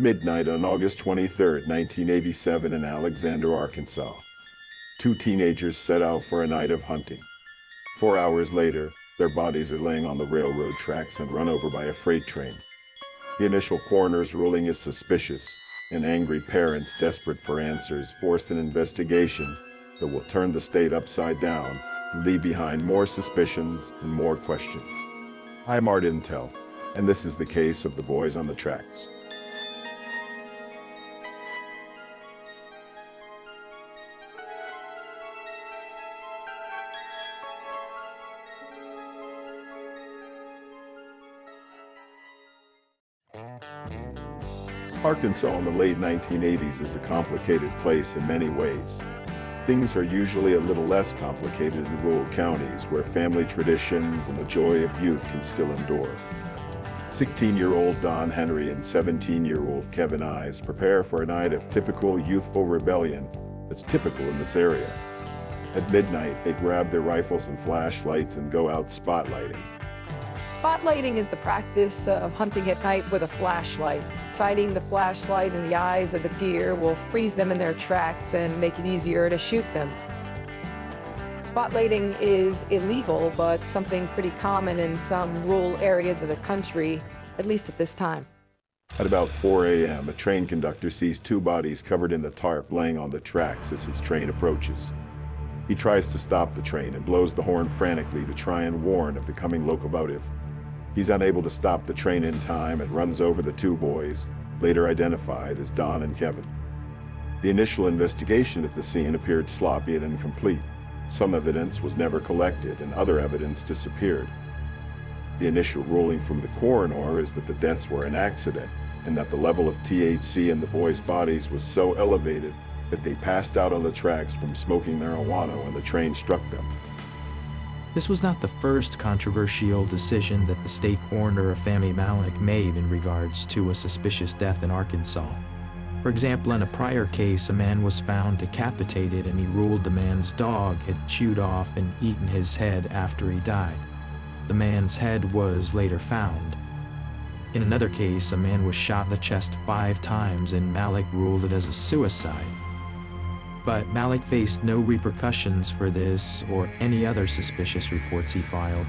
Midnight on August 23, 1987 in Alexander, Arkansas. Two teenagers set out for a night of hunting. 4 hours later, their bodies are laying on the railroad tracks and run over by a freight train. The initial coroner's ruling is suspicious, and angry parents desperate for answers force an investigation that will turn the state upside down and leave behind more suspicions and more questions. I'm Art Intel, and this is the case of the boys on the tracks. Arkansas in the late 1980s is a complicated place in many ways. Things are usually a little less complicated in rural counties where family traditions and the joy of youth can still endure. 16-year-old Don Henry and 17-year-old Kevin Ives prepare for a night of typical youthful rebellion that's typical in this area. At midnight, they grab their rifles and flashlights and go out spotlighting. Spotlighting is the practice of hunting at night with a flashlight. Shining the flashlight in the eyes of the deer will freeze them in their tracks and make it easier to shoot them. Spotlighting is illegal, but something pretty common in some rural areas of the country, at least at this time. At about 4 a.m., a train conductor sees two bodies covered in the tarp laying on the tracks as his train approaches. He tries to stop the train and blows the horn frantically to try and warn of the coming locomotive. He's unable to stop the train in time and runs over the two boys, later identified as Don and Kevin. The initial investigation at the scene appeared sloppy and incomplete. Some evidence was never collected and other evidence disappeared. The initial ruling from the coroner is that the deaths were an accident and that the level of THC in the boys' bodies was so elevated that they passed out on the tracks from smoking marijuana when the train struck them. This was not the first controversial decision that the state coroner of Fahmy Malak made in regards to a suspicious death in Arkansas. For example, in a prior case, a man was found decapitated and he ruled the man's dog had chewed off and eaten his head after he died. The man's head was later found. In another case, a man was shot in the chest 5 times and Malak ruled it as a suicide. But Malak faced no repercussions for this or any other suspicious reports he filed.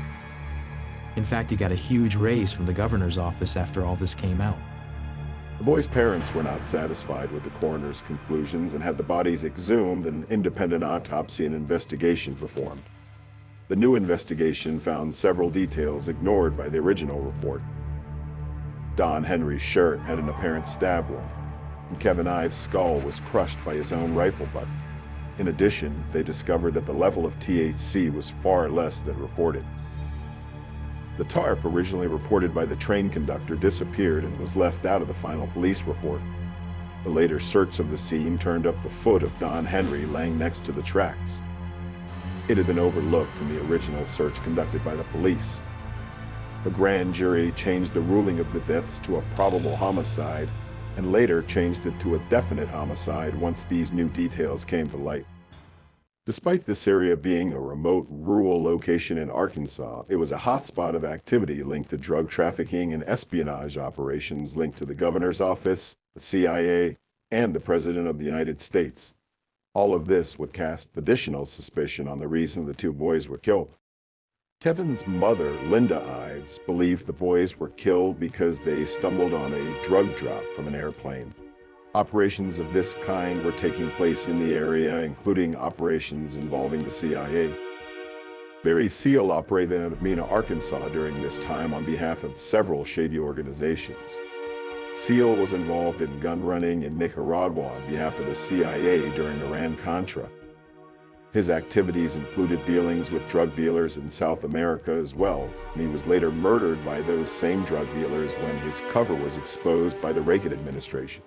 In fact, he got a huge raise from the governor's office after all this came out. The boys' parents were not satisfied with the coroner's conclusions and had the bodies exhumed and an independent autopsy and investigation performed. The new investigation found several details ignored by the original report. Don Henry's shirt had an apparent stab wound, and Kevin Ives' skull was crushed by his own rifle butt. In addition, they discovered that the level of THC was far less than reported. The tarp originally reported by the train conductor disappeared and was left out of the final police report. The later search of the scene turned up the foot of Don Henry laying next to the tracks. It had been overlooked in the original search conducted by the police. The grand jury changed the ruling of the deaths to a probable homicide and later changed it to a definite homicide once these new details came to light. Despite this area being a remote, rural location in Arkansas, it was a hotspot of activity linked to drug trafficking and espionage operations linked to the governor's office, the CIA, and the President of the United States. All of this would cast additional suspicion on the reason the two boys were killed. Kevin's mother, Linda Ives, believed the boys were killed because they stumbled on a drug drop from an airplane. Operations of this kind were taking place in the area, including operations involving the CIA. Barry Seal operated in Mena, Arkansas during this time on behalf of several shady organizations. Seal was involved in gun running in Nicaragua on behalf of the CIA during Iran-Contra. His activities included dealings with drug dealers in South America as well, and he was later murdered by those same drug dealers when his cover was exposed by the Reagan administration.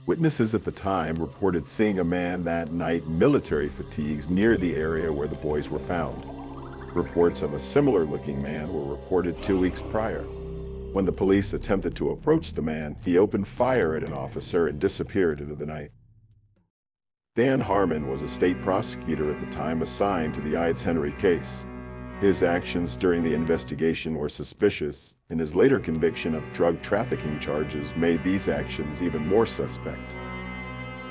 Witnesses at the time reported seeing a man that night in military fatigues near the area where the boys were found. Reports of a similar-looking man were reported 2 weeks prior. When the police attempted to approach the man, he opened fire at an officer and disappeared into the night. Dan Harmon was a state prosecutor at the time assigned to the Ives Henry case. His actions during the investigation were suspicious, and his later conviction of drug trafficking charges made these actions even more suspect.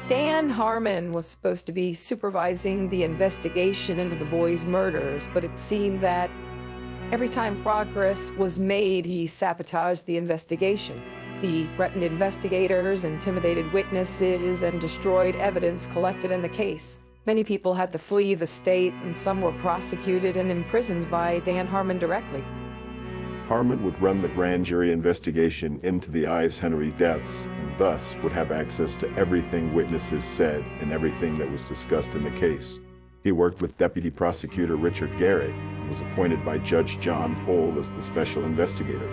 Dan Harmon was supposed to be supervising the investigation into the boys' murders, but it seemed that every time progress was made, he sabotaged the investigation. He threatened investigators, intimidated witnesses, and destroyed evidence collected in the case. Many people had to flee the state, and some were prosecuted and imprisoned by Dan Harmon directly. Harmon would run the grand jury investigation into the Ives Henry deaths, and thus would have access to everything witnesses said and everything that was discussed in the case. He worked with Deputy Prosecutor Richard Garrett and was appointed by Judge John Cole as the special investigator.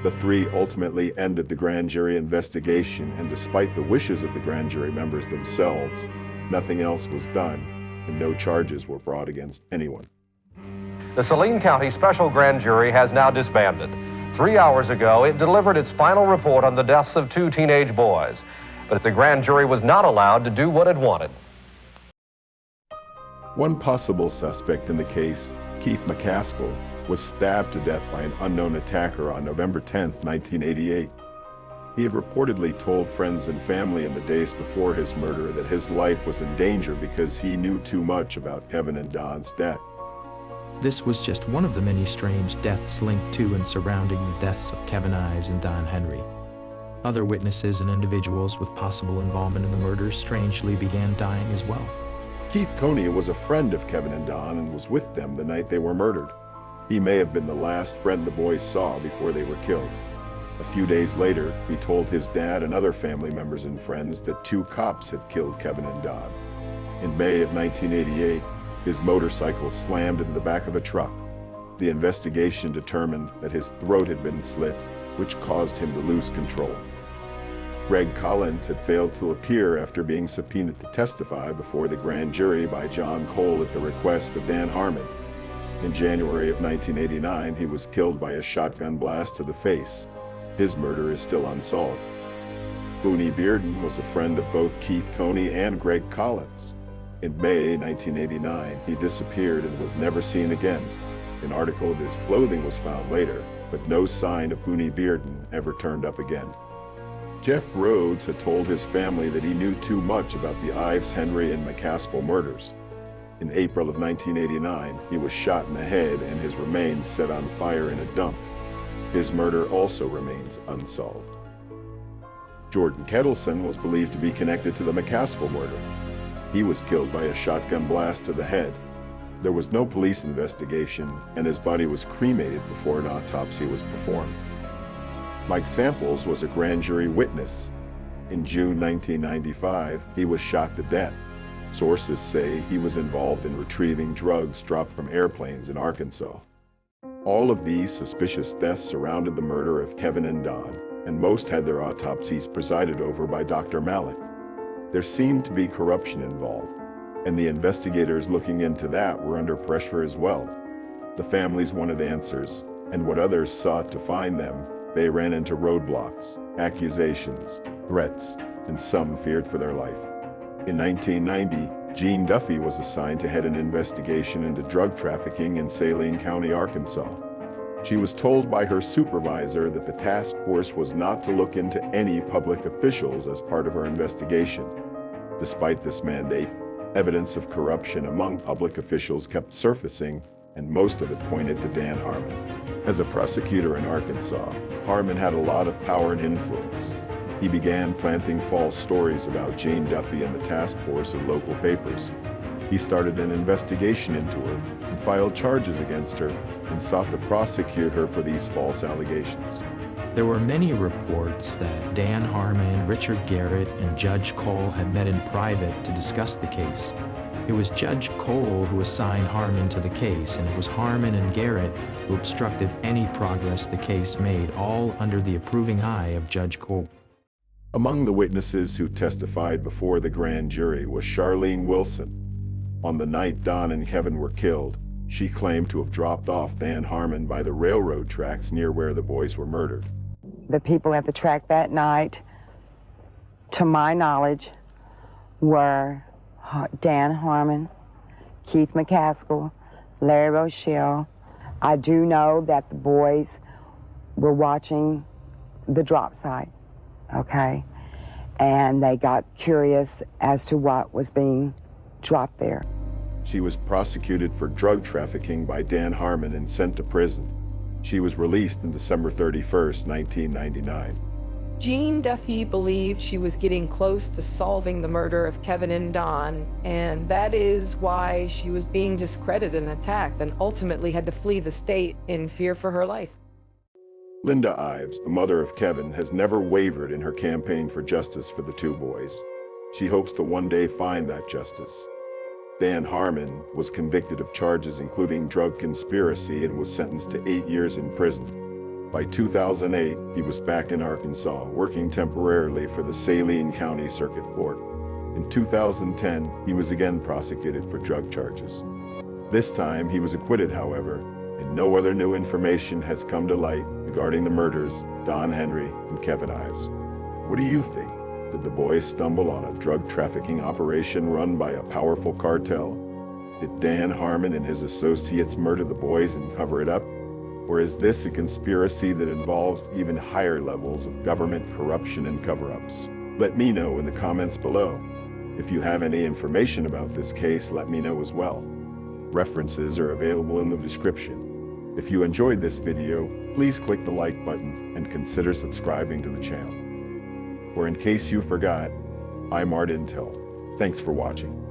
The three ultimately ended the grand jury investigation, and despite the wishes of the grand jury members themselves, nothing else was done, and no charges were brought against anyone. The Saline County Special Grand Jury has now disbanded. 3 hours ago, it delivered its final report on the deaths of 2 teenage boys. But the grand jury was not allowed to do what it wanted. One possible suspect in the case, Keith McKaskle, was stabbed to death by an unknown attacker on November 10, 1988. He had reportedly told friends and family in the days before his murder that his life was in danger because he knew too much about Kevin and Don's death. This was just one of the many strange deaths linked to and surrounding the deaths of Kevin Ives and Don Henry. Other witnesses and individuals with possible involvement in the murders strangely began dying as well. Keith Coney was a friend of Kevin and Don and was with them the night they were murdered. He may have been the last friend the boys saw before they were killed. A few days later, he told his dad and other family members and friends that 2 cops had killed Kevin and Don. In May of 1988, his motorcycle slammed into the back of a truck. The investigation determined that his throat had been slit, which caused him to lose control. Greg Collins had failed to appear after being subpoenaed to testify before the grand jury by John Cole at the request of Dan Harmon. In January of 1989, he was killed by a shotgun blast to the face. His murder is still unsolved. Boone Bearden was a friend of both Keith Coney and Greg Collins. In May 1989, he disappeared and was never seen again. An article of his clothing was found later, but no sign of Boone Bearden ever turned up again. Jeff Rhodes had told his family that he knew too much about the Ives, Henry, and McKaskle murders. In April of 1989, he was shot in the head and his remains set on fire in a dump. His murder also remains unsolved. Jordan Kettleson was believed to be connected to the McKaskle murder. He was killed by a shotgun blast to the head. There was no police investigation, and his body was cremated before an autopsy was performed. Mike Samples was a grand jury witness. In June 1995, he was shot to death. Sources say he was involved in retrieving drugs dropped from airplanes in Arkansas. All of these suspicious deaths surrounded the murder of Kevin and Don, and most had their autopsies presided over by Dr. Malak. There seemed to be corruption involved, and the investigators looking into that were under pressure as well. The families wanted answers, and what others sought to find them, they ran into roadblocks, accusations, threats, and some feared for their life. In 1990, Jean Duffey was assigned to head an investigation into drug trafficking in Saline County, Arkansas. She was told by her supervisor that the task force was not to look into any public officials as part of her investigation. Despite this mandate, evidence of corruption among public officials kept surfacing, and most of it pointed to Dan Harmon. As a prosecutor in Arkansas, Harmon had a lot of power and influence. He began planting false stories about Jean Duffey and the task force in local papers. He started an investigation into her and filed charges against her and sought to prosecute her for these false allegations. There were many reports that Dan Harmon, Richard Garrett, and Judge Cole had met in private to discuss the case. It was Judge Cole who assigned Harmon to the case, and it was Harmon and Garrett who obstructed any progress the case made, all under the approving eye of Judge Cole. Among the witnesses who testified before the grand jury was Sharlene Wilson. On the night Don and Kevin were killed, she claimed to have dropped off Dan Harmon by the railroad tracks near where the boys were murdered. The people at the track that night, to my knowledge, were Dan Harmon, Keith McKaskle, Larry Rochelle. I do know that the boys were watching the drop site, okay? And they got curious as to what was being dropped there. She was prosecuted for drug trafficking by Dan Harmon and sent to prison. She was released on December 31st, 1999. Jean Duffey believed she was getting close to solving the murder of Kevin and Don, and that is why she was being discredited and attacked and ultimately had to flee the state in fear for her life. Linda Ives, the mother of Kevin, has never wavered in her campaign for justice for the two boys. She hopes to one day find that justice. Dan Harmon was convicted of charges including drug conspiracy and was sentenced to 8 years in prison. By 2008, he was back in Arkansas, working temporarily for the Saline County Circuit Court. In 2010, he was again prosecuted for drug charges. This time, he was acquitted, however, and no other new information has come to light regarding the murders of Don Henry and Kevin Ives. What do you think? Did the boys stumble on a drug trafficking operation run by a powerful cartel? Did Dan Harmon and his associates murder the boys and cover it up? Or is this a conspiracy that involves even higher levels of government corruption and cover-ups? Let me know in the comments below. If you have any information about this case, let me know as well. References are available in the description. If you enjoyed this video, please click the like button and consider subscribing to the channel. Or in case you forgot, I'm Art Intel. Thanks for watching.